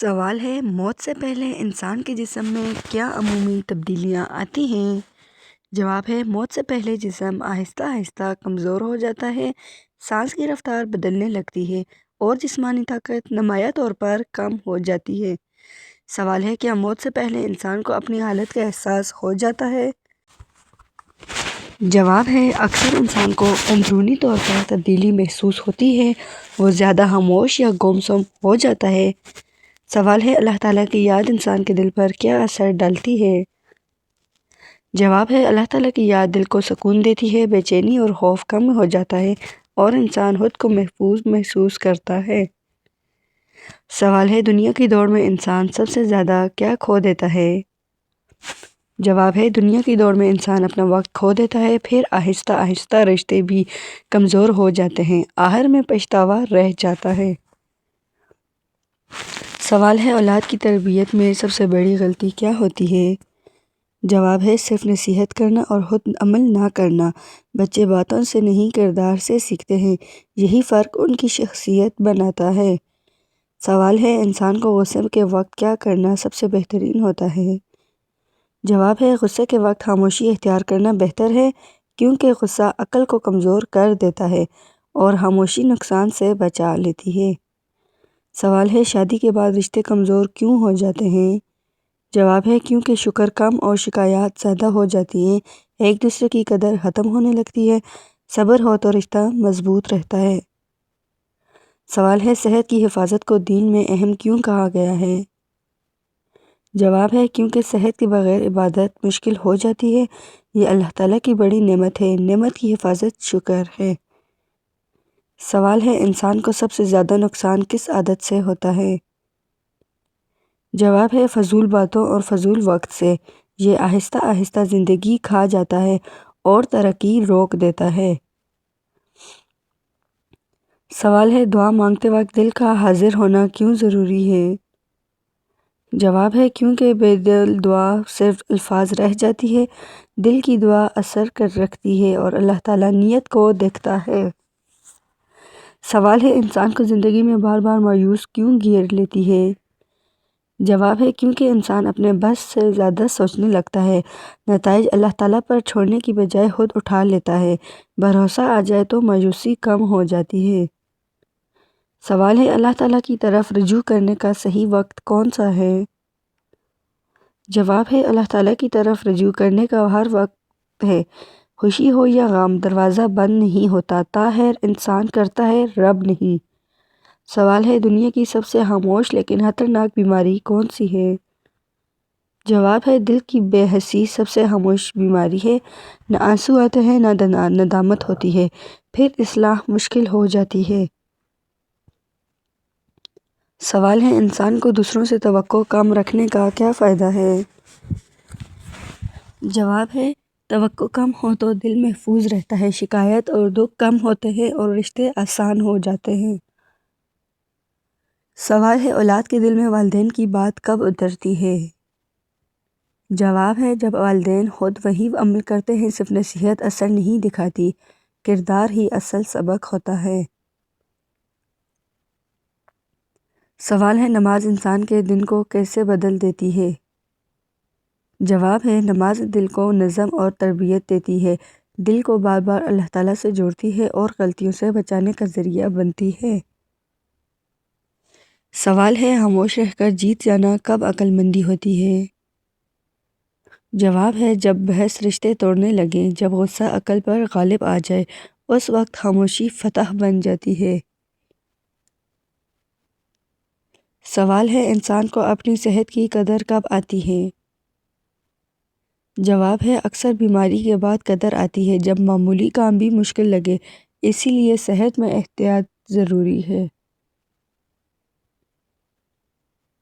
سوال ہے، موت سے پہلے انسان کے جسم میں کیا عمومی تبدیلیاں آتی ہیں؟ جواب ہے، موت سے پہلے جسم آہستہ آہستہ کمزور ہو جاتا ہے، سانس کی رفتار بدلنے لگتی ہے اور جسمانی طاقت نمایاں طور پر کم ہو جاتی ہے۔ سوال ہے، کیا موت سے پہلے انسان کو اپنی حالت کا احساس ہو جاتا ہے؟ جواب ہے، اکثر انسان کو اندرونی طور پر تبدیلی محسوس ہوتی ہے، وہ زیادہ خاموش یا گمسم ہو جاتا ہے۔ سوال ہے، اللہ تعالیٰ کی یاد انسان کے دل پر کیا اثر ڈالتی ہے؟ جواب ہے، اللہ تعالیٰ کی یاد دل کو سکون دیتی ہے، بے چینی اور خوف کم ہو جاتا ہے اور انسان خود کو محفوظ محسوس کرتا ہے۔ سوال ہے، دنیا کی دوڑ میں انسان سب سے زیادہ کیا کھو دیتا ہے؟ جواب ہے، دنیا کی دوڑ میں انسان اپنا وقت کھو دیتا ہے، پھر آہستہ آہستہ رشتے بھی کمزور ہو جاتے ہیں، آخر میں پچھتاوا رہ جاتا ہے۔ سوال ہے، اولاد کی تربیت میں سب سے بڑی غلطی کیا ہوتی ہے؟ جواب ہے، صرف نصیحت کرنا اور خود عمل نہ کرنا۔ بچے باتوں سے نہیں کردار سے سیکھتے ہیں، یہی فرق ان کی شخصیت بناتا ہے۔ سوال ہے، انسان کو غصے کے وقت کیا کرنا سب سے بہترین ہوتا ہے؟ جواب ہے، غصے کے وقت خاموشی اختیار کرنا بہتر ہے، کیونکہ غصہ عقل کو کمزور کر دیتا ہے اور خاموشی نقصان سے بچا لیتی ہے۔ سوال ہے، شادی کے بعد رشتے کمزور کیوں ہو جاتے ہیں؟ جواب ہے، کیونکہ شکر کم اور شکایات زیادہ ہو جاتی ہیں، ایک دوسرے کی قدر ختم ہونے لگتی ہے، صبر ہو تو رشتہ مضبوط رہتا ہے۔ سوال ہے، صحت کی حفاظت کو دین میں اہم کیوں کہا گیا ہے؟ جواب ہے، کیونکہ صحت کے بغیر عبادت مشکل ہو جاتی ہے، یہ اللہ تعالیٰ کی بڑی نعمت ہے، نعمت کی حفاظت شکر ہے۔ سوال ہے، انسان کو سب سے زیادہ نقصان کس عادت سے ہوتا ہے؟ جواب ہے، فضول باتوں اور فضول وقت سے، یہ آہستہ آہستہ زندگی کھا جاتا ہے اور ترقی روک دیتا ہے۔ سوال ہے، دعا مانگتے وقت دل کا حاضر ہونا کیوں ضروری ہے؟ جواب ہے، کیونکہ بے دل دعا صرف الفاظ رہ جاتی ہے، دل کی دعا اثر کر رکھتی ہے اور اللہ تعالیٰ نیت کو دیکھتا ہے۔ سوال ہے، انسان کو زندگی میں بار بار مایوس کیوں گھیر لیتی ہے؟ جواب ہے، کیونکہ انسان اپنے بس سے زیادہ سوچنے لگتا ہے، نتائج اللہ تعالیٰ پر چھوڑنے کی بجائے خود اٹھا لیتا ہے، بھروسہ آ جائے تو مایوسی کم ہو جاتی ہے۔ سوال ہے، اللہ تعالیٰ کی طرف رجوع کرنے کا صحیح وقت کون سا ہے؟ جواب ہے، اللہ تعالیٰ کی طرف رجوع کرنے کا ہر وقت ہے، خوشی ہو یا غم، دروازہ بند نہیں ہوتا، طاہر انسان کرتا ہے، رب نہیں۔ سوال ہے، دنیا کی سب سے خاموش لیکن خطرناک بیماری کون سی ہے؟ جواب ہے، دل کی بے حسی سب سے خاموش بیماری ہے، نہ آنسو آتے ہیں نہ ندامت ہوتی ہے، پھر اصلاح مشکل ہو جاتی ہے۔ سوال ہے، انسان کو دوسروں سے توقع کم رکھنے کا کیا فائدہ ہے؟ جواب ہے، توقع کم ہو تو دل محفوظ رہتا ہے، شکایت اور دکھ کم ہوتے ہیں اور رشتے آسان ہو جاتے ہیں۔ سوال ہے، اولاد کے دل میں والدین کی بات کب اترتی ہے؟ جواب ہے، جب والدین خود وہی عمل کرتے ہیں، صرف نصیحت اثر نہیں دکھاتی، کردار ہی اصل سبق ہوتا ہے۔ سوال ہے، نماز انسان کے دن کو کیسے بدل دیتی ہے؟ جواب ہے، نماز دل کو نظم اور تربیت دیتی ہے، دل کو بار بار اللہ تعالیٰ سے جوڑتی ہے اور غلطیوں سے بچانے کا ذریعہ بنتی ہے۔ سوال ہے، خاموش رہ کر جیت جانا کب عقل مندی ہوتی ہے؟ جواب ہے، جب بحث رشتے توڑنے لگے، جب غصہ عقل پر غالب آ جائے، اس وقت خاموشی فتح بن جاتی ہے۔ سوال ہے، انسان کو اپنی صحت کی قدر کب آتی ہے؟ جواب ہے، اکثر بیماری کے بعد قدر آتی ہے، جب معمولی کام بھی مشکل لگے، اسی لیے صحت میں احتیاط ضروری ہے۔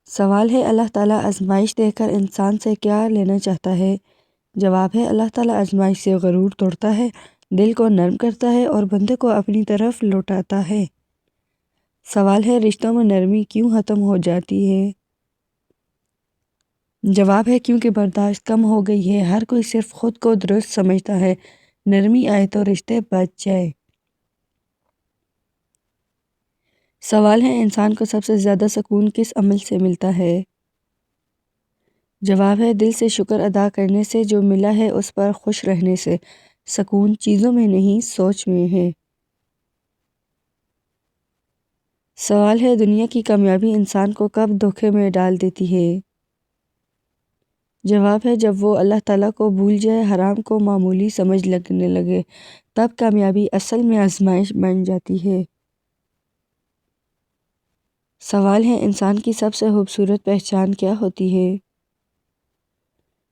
سوال ہے، اللہ تعالیٰ آزمائش دے کر انسان سے کیا لینا چاہتا ہے؟ جواب ہے، اللہ تعالیٰ آزمائش سے غرور توڑتا ہے، دل کو نرم کرتا ہے اور بندے کو اپنی طرف لوٹاتا ہے۔ سوال ہے، رشتوں میں نرمی کیوں ختم ہو جاتی ہے؟ جواب ہے، کیونکہ برداشت کم ہو گئی ہے، ہر کوئی صرف خود کو درست سمجھتا ہے، نرمی آئے تو رشتے بچ جائے۔ سوال ہے انسان کو سب سے زیادہ سکون کس عمل سے ملتا ہے؟ جواب ہے دل سے شکر ادا کرنے سے، جو ملا ہے اس پر خوش رہنے سے۔ سکون چیزوں میں نہیں، سوچ میں ہے۔ سوال ہے دنیا کی کامیابی انسان کو کب دھوکے میں ڈال دیتی ہے؟ جواب ہے جب وہ اللہ تعالیٰ کو بھول جائے، حرام کو معمولی سمجھ لگنے لگے، تب کامیابی اصل میں آزمائش بن جاتی ہے۔ سوال ہے انسان کی سب سے خوبصورت پہچان کیا ہوتی ہے؟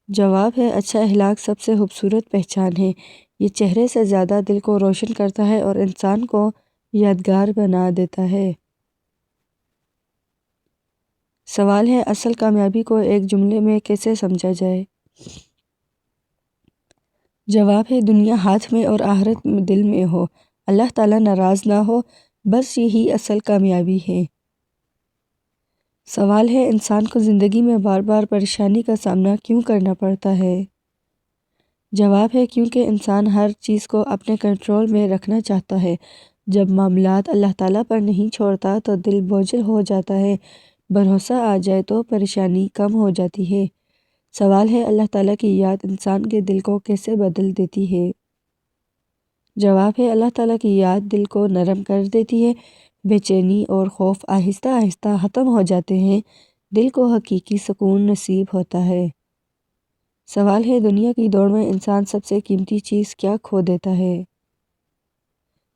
جواب ہے اچھا اخلاق سب سے خوبصورت پہچان ہے۔ یہ چہرے سے زیادہ دل کو روشن کرتا ہے اور انسان کو یادگار بنا دیتا ہے۔ سوال ہے اصل کامیابی کو ایک جملے میں کیسے سمجھا جائے؟ جواب ہے دنیا ہاتھ میں اور آخرت دل میں ہو، اللہ تعالیٰ ناراض نہ ہو، بس یہی اصل کامیابی ہے۔ سوال ہے انسان کو زندگی میں بار بار پریشانی کا سامنا کیوں کرنا پڑتا ہے؟ جواب ہے کیونکہ انسان ہر چیز کو اپنے کنٹرول میں رکھنا چاہتا ہے۔ جب معاملات اللہ تعالیٰ پر نہیں چھوڑتا تو دل بوجھل ہو جاتا ہے، بھروسہ آ جائے تو پریشانی کم ہو جاتی ہے۔ سوال ہے اللہ تعالیٰ کی یاد انسان کے دل کو کیسے بدل دیتی ہے؟ جواب ہے اللہ تعالیٰ کی یاد دل کو نرم کر دیتی ہے، بے چینی اور خوف آہستہ آہستہ ختم ہو جاتے ہیں، دل کو حقیقی سکون نصیب ہوتا ہے۔ سوال ہے دنیا کی دوڑ میں انسان سب سے قیمتی چیز کیا کھو دیتا ہے؟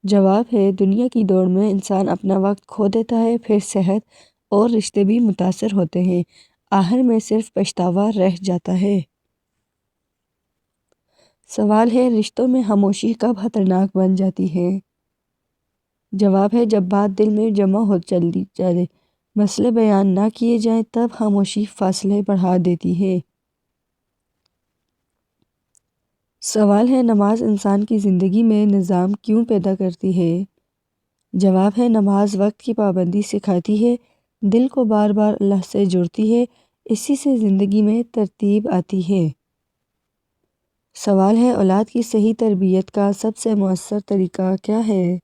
جواب ہے دنیا کی دوڑ میں انسان اپنا وقت کھو دیتا ہے، پھر صحت اور رشتے بھی متاثر ہوتے ہیں، آخر میں صرف پچھتاوا رہ جاتا ہے۔ سوال ہے رشتوں میں خاموشی کب خطرناک بن جاتی ہے؟ جواب ہے جب بات دل میں جمع ہو چلی جائے، مسئلے بیان نہ کیے جائیں، تب خاموشی فاصلے بڑھا دیتی ہے۔ سوال ہے نماز انسان کی زندگی میں نظام کیوں پیدا کرتی ہے؟ جواب ہے نماز وقت کی پابندی سکھاتی ہے، دل کو بار بار اللہ سے جوڑتی ہے، اسی سے زندگی میں ترتیب آتی ہے۔ سوال ہے اولاد کی صحیح تربیت کا سب سے مؤثر طریقہ کیا ہے؟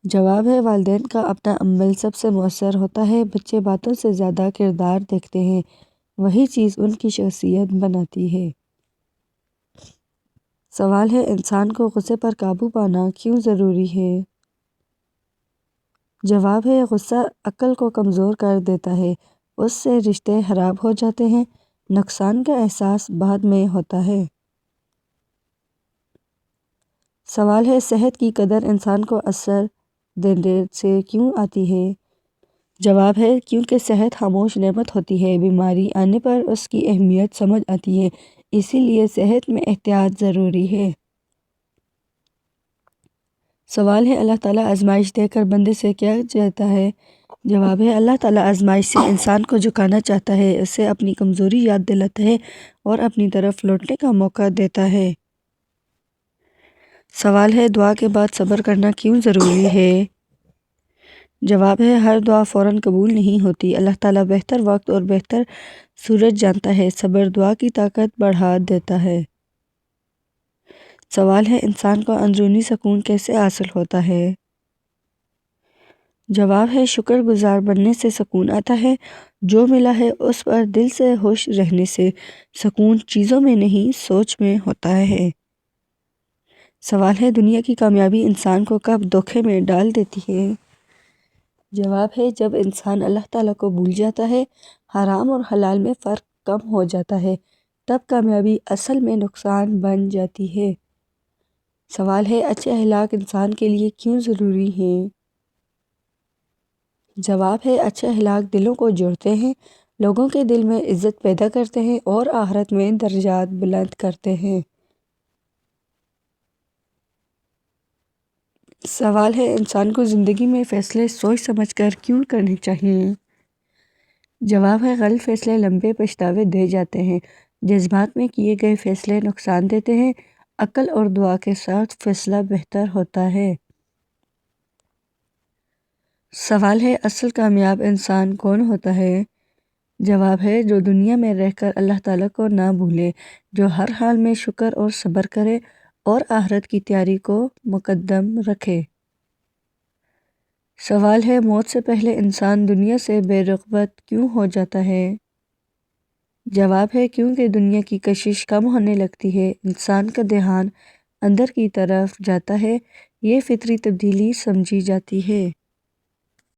جواب ہے والدین کا اپنا عمل سب سے مؤثر ہوتا ہے، بچے باتوں سے زیادہ کردار دیکھتے ہیں، وہی چیز ان کی شخصیت بناتی ہے۔ سوال ہے انسان کو غصے پر قابو پانا کیوں ضروری ہے؟ جواب ہے غصہ عقل کو کمزور کر دیتا ہے، اس سے رشتے خراب ہو جاتے ہیں، نقصان کا احساس بعد میں ہوتا ہے۔ سوال ہے صحت کی قدر انسان کو اثر دینے سے کیوں آتی ہے؟ جواب ہے کیونکہ صحت خاموش نعمت ہوتی ہے، بیماری آنے پر اس کی اہمیت سمجھ آتی ہے، اسی لیے صحت میں احتیاط ضروری ہے۔ سوال ہے اللہ تعالیٰ آزمائش دے کر بندے سے کیا چاہتا ہے؟ جواب ہے اللہ تعالیٰ آزمائش سے انسان کو جھکانا چاہتا ہے، اسے اپنی کمزوری یاد دلاتا ہے اور اپنی طرف لوٹنے کا موقع دیتا ہے۔ سوال ہے دعا کے بعد صبر کرنا کیوں ضروری ہے؟ جواب ہے ہر دعا فوراً قبول نہیں ہوتی، اللہ تعالیٰ بہتر وقت اور بہتر صورت جانتا ہے، صبر دعا کی طاقت بڑھا دیتا ہے۔ سوال ہے انسان کو اندرونی سکون کیسے حاصل ہوتا ہے؟ جواب ہے شکر گزار بننے سے سکون آتا ہے، جو ملا ہے اس پر دل سے خوش رہنے سے۔ سکون چیزوں میں نہیں، سوچ میں ہوتا ہے۔ سوال ہے دنیا کی کامیابی انسان کو کب دھوکے میں ڈال دیتی ہے؟ جواب ہے جب انسان اللہ تعالیٰ کو بھول جاتا ہے، حرام اور حلال میں فرق کم ہو جاتا ہے، تب کامیابی اصل میں نقصان بن جاتی ہے۔ سوال ہے اچھے اخلاق انسان کے لیے کیوں ضروری ہیں؟ جواب ہے اچھے اخلاق دلوں کو جوڑتے ہیں، لوگوں کے دل میں عزت پیدا کرتے ہیں اور آخرت میں درجات بلند کرتے ہیں۔ سوال ہے انسان کو زندگی میں فیصلے سوچ سمجھ کر کیوں کرنے چاہیے؟ جواب ہے غلط فیصلے لمبے پچھتاوے دے جاتے ہیں، جذبات میں کیے گئے فیصلے نقصان دیتے ہیں، عقل اور دعا کے ساتھ فیصلہ بہتر ہوتا ہے۔ سوال ہے اصل کامیاب انسان کون ہوتا ہے؟ جواب ہے جو دنیا میں رہ کر اللہ تعالیٰ کو نہ بھولے، جو ہر حال میں شکر اور صبر کرے اور آخرت کی تیاری کو مقدم رکھے۔ سوال ہے، موت سے پہلے انسان دنیا سے بے رغبت کیوں ہو جاتا ہے؟ جواب ہے، کیونکہ دنیا کی کشش کم ہونے لگتی ہے، انسان کا دھیان اندر کی طرف جاتا ہے، یہ فطری تبدیلی سمجھی جاتی ہے۔